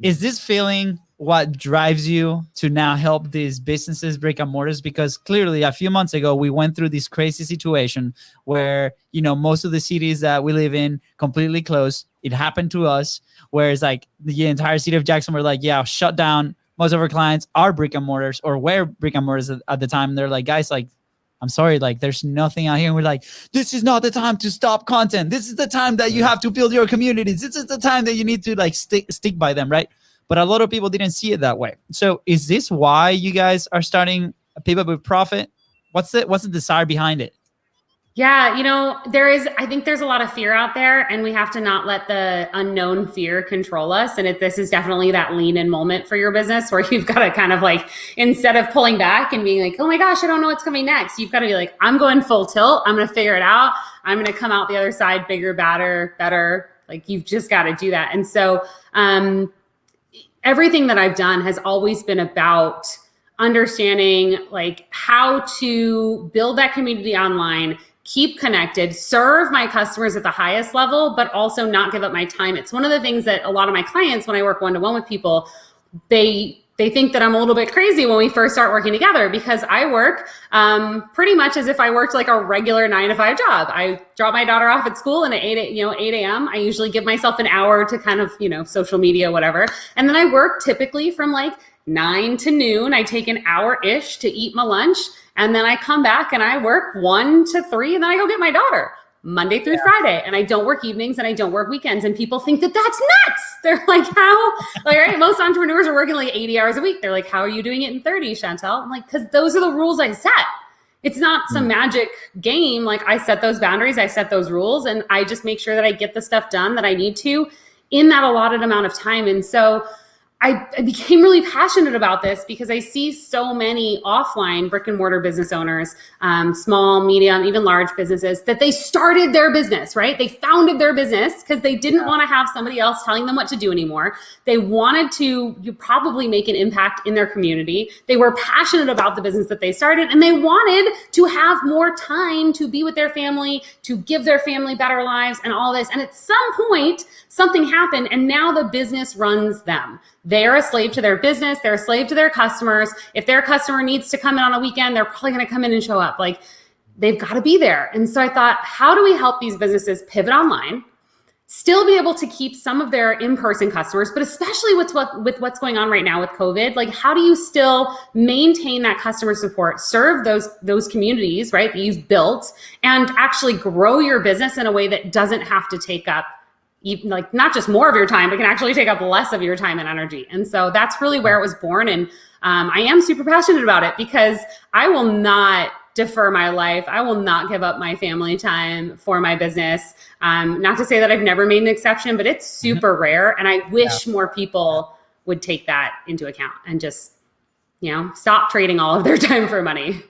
Is this feeling what drives you to now help these businesses, brick and mortars? Because clearly a few months ago, we went through this crazy situation where, most of the cities that we live in completely closed. It happened to us, whereas like the entire city of Jackson were like, yeah, shut down. Most of our clients are brick and mortars or were brick and mortars at the time. They're like, guys, like, I'm sorry, like there's nothing out here. And we're like, this is not the time to stop content. This is the time that you have to build your communities. This is the time that you need to like stick by them, right? But a lot of people didn't see it that way. So is this why you guys are starting a Pivot with Profit? What's the desire behind it? Yeah, I think there's a lot of fear out there, and we have to not let the unknown fear control us. And this is definitely that lean in moment for your business where you've got to kind of like, instead of pulling back and being like, oh my gosh, I don't know what's coming next. You've got to be like, I'm going full tilt. I'm going to figure it out. I'm going to come out the other side, bigger, better. Like you've just got to do that. And so, everything that I've done has always been about understanding like how to build that community online, keep connected, serve my customers at the highest level, but also not give up my time. It's one of the things that a lot of my clients, when I work one-to-one with people, they think that I'm a little bit crazy when we first start working together, because I work pretty much as if I worked like a regular 9-to-5 job. I drop my daughter off at school and at 8 a.m. I usually give myself an hour to kind of, social media, whatever. And then I work typically from like 9 to noon. I take an hour-ish to eat my lunch. And then I come back and I work 1 to 3, and then I go get my daughter Monday through Friday. And I don't work evenings and I don't work weekends. And people think that that's nuts. They're like, how? Like, right? Most entrepreneurs are working like 80 hours a week. They're like, how are you doing it in 30, Chantelle? I'm like, because those are the rules I set. It's not some magic game. Like I set those boundaries, I set those rules, and I just make sure that I get the stuff done that I need to in that allotted amount of time. And so I became really passionate about this because I see so many offline brick and mortar business owners, small, medium, even large businesses, that they started their business, right? They founded their business because they didn't want to have somebody else telling them what to do anymore. They wanted to probably make an impact in their community. They were passionate about the business that they started, and they wanted to have more time to be with their family, to give their family better lives and all this. And at some point, something happened, and now the business runs them. They're a slave to their business. They're a slave to their customers. If their customer needs to come in on a weekend, they're probably going to come in and show up. Like, they've got to be there. And so I thought, how do we help these businesses pivot online, still be able to keep some of their in-person customers, but especially with what's going on right now with COVID, like how do you still maintain that customer support, serve those communities, right, that you've built, and actually grow your business in a way that doesn't have to take up like not just more of your time, but can actually take up less of your time and energy. And so that's really where it was born. And I am super passionate about it because I will not defer my life. I will not give up my family time for my business. Not to say that I've never made an exception, but it's super rare. And I wish more people would take that into account and just, stop trading all of their time for money.